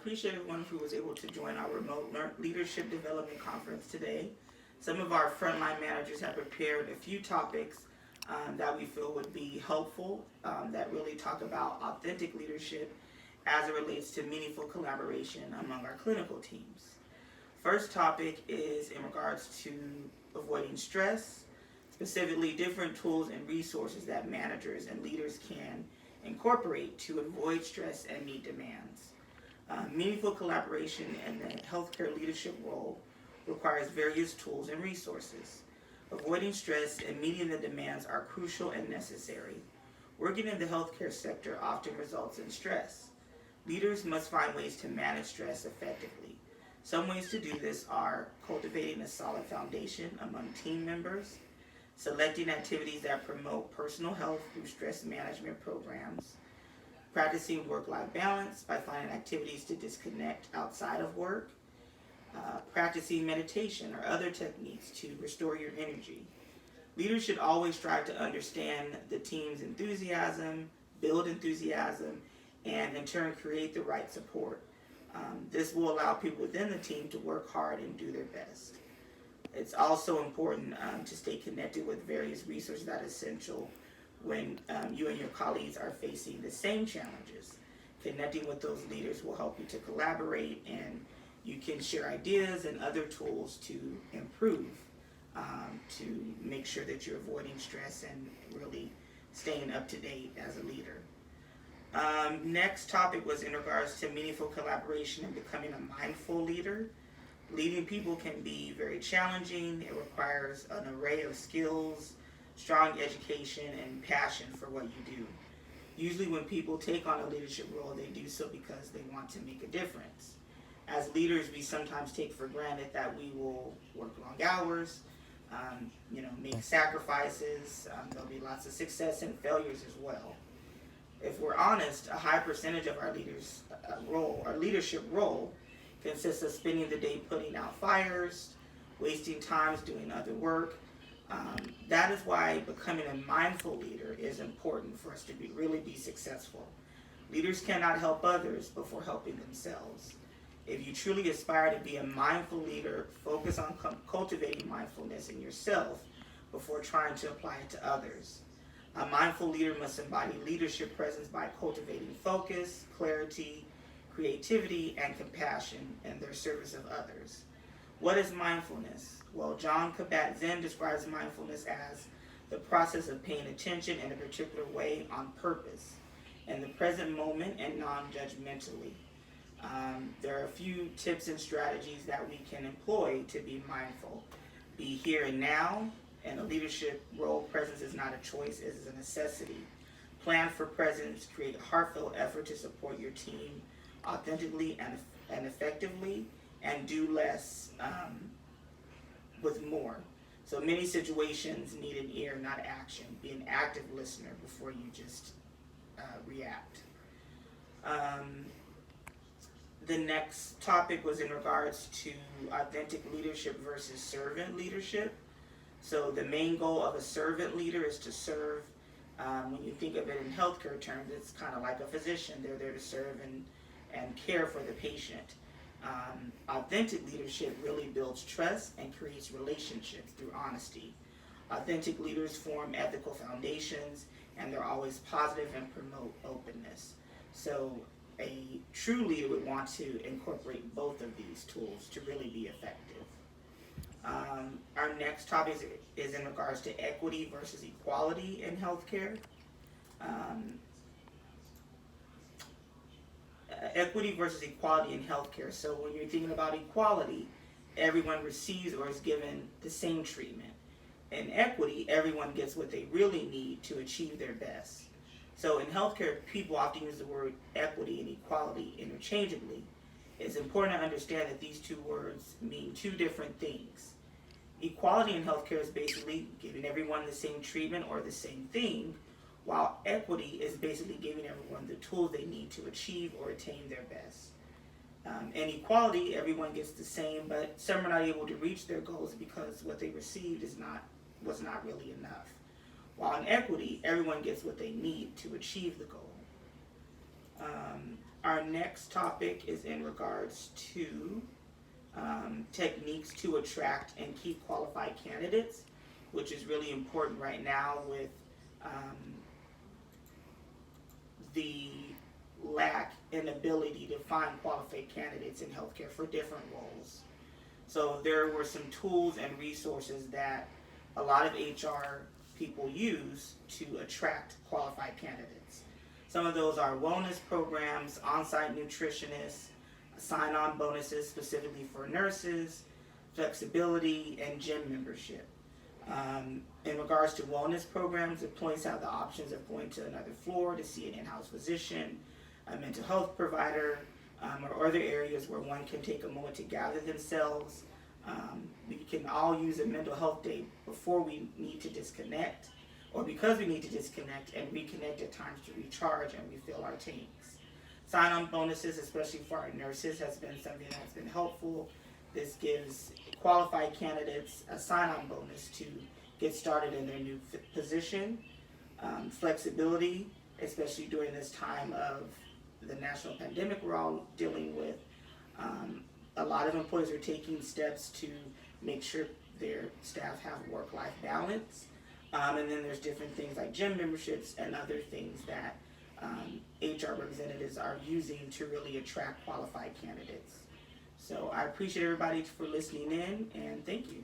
appreciate everyone who was able to join our remote leadership development conference today. Some of our frontline managers have prepared a few topics that we feel would be helpful, that really talk about authentic leadership as it relates to meaningful collaboration among our clinical teams. First topic is in regards to avoiding stress, specifically different tools and resources that managers and leaders can incorporate to avoid stress and meet demands. Meaningful collaboration in the healthcare leadership role requires various tools and resources. Avoiding stress and meeting the demands are crucial and necessary. Working in the healthcare sector often results in stress. Leaders must find ways to manage stress effectively. Some ways to do this are cultivating a solid foundation among team members, selecting activities that promote personal health through stress management programs, practicing work-life balance by finding activities to disconnect outside of work, practicing meditation or other techniques to restore your energy. Leaders should always strive to understand the team's enthusiasm, build enthusiasm, and in turn create the right support. This will allow people within the team to work hard and do their best. It's also important to stay connected with various resources that are essential when you and your colleagues are facing the same challenges. Connecting with those leaders will help you to collaborate, and you can share ideas and other tools to improve, to make sure that you're avoiding stress and really staying up to date as a leader. Next topic was in regards to meaningful collaboration and becoming a mindful leader. Leading people can be very challenging. It requires an array of skills, strong education, and passion for what you do. Usually when people take on a leadership role, they do so because they want to make a difference. As leaders, we sometimes take for granted that we will work long hours, make sacrifices. There'll be lots of success and failures as well. If we're honest, a high percentage of our leadership role consists of spending the day putting out fires, wasting times doing other work. That is why becoming a mindful leader is important for us to really be successful. Leaders cannot help others before helping themselves. If you truly aspire to be a mindful leader, focus on cultivating mindfulness in yourself before trying to apply it to others. A mindful leader must embody leadership presence by cultivating focus, clarity, creativity, and compassion in their service of others. What is mindfulness? Well, Jon Kabat-Zinn describes mindfulness as the process of paying attention in a particular way on purpose, in the present moment and non-judgmentally. There are a few tips and strategies that we can employ to be mindful. Be here and now. In a leadership role, presence is not a choice, it is a necessity. Plan for presence, create a heartfelt effort to support your team authentically and effectively, and do less with more. So many situations need an ear, not action. Be an active listener before you just react. The next topic was in regards to authentic leadership versus servant leadership. So the main goal of a servant leader is to serve. When you think of it in healthcare terms, it's kind of like a physician. They're there to serve and care for the patient. Authentic leadership really builds trust and creates relationships through honesty. Authentic leaders form ethical foundations, and they're always positive and promote openness. So a true leader would want to incorporate both of these tools to really be effective. Our next topic is in regards to equity versus equality in healthcare. Equity versus equality in healthcare. So when you're thinking about equality, everyone receives or is given the same treatment. In equity, everyone gets what they really need to achieve their best. So in healthcare, people often use the word equity and equality interchangeably. It's important to understand that these two words mean two different things. Equality in healthcare is basically giving everyone the same treatment or the same thing, while equity is basically giving everyone the tools they need to achieve or attain their best. In equality, everyone gets the same, but some are not able to reach their goals because what they received was not really enough. While in equity, everyone gets what they need to achieve the goal. Our next topic is in regards to techniques to attract and keep qualified candidates, which is really important right now with um, the lack and ability to find qualified candidates in healthcare for different roles. So there were some tools and resources that a lot of HR people use to attract qualified candidates. Some of those are wellness programs, on-site nutritionists, sign-on bonuses specifically for nurses, flexibility, and gym membership. In regards to wellness programs, employees have the options of going to another floor to see an in-house physician, a mental health provider, or other areas where one can take a moment to gather themselves. We can all use a mental health day before we need to disconnect, or because we need to disconnect and reconnect at times to recharge and refill our tanks. Sign-on bonuses, especially for our nurses, has been something that's been helpful. This gives qualified candidates a sign-on bonus to get started in their new position. Flexibility, especially during this time of the national pandemic we're all dealing with. A lot of employees are taking steps to make sure their staff have work-life balance. And then there's different things like gym memberships and other things that HR representatives are using to really attract qualified candidates. So I appreciate everybody for listening in, and thank you.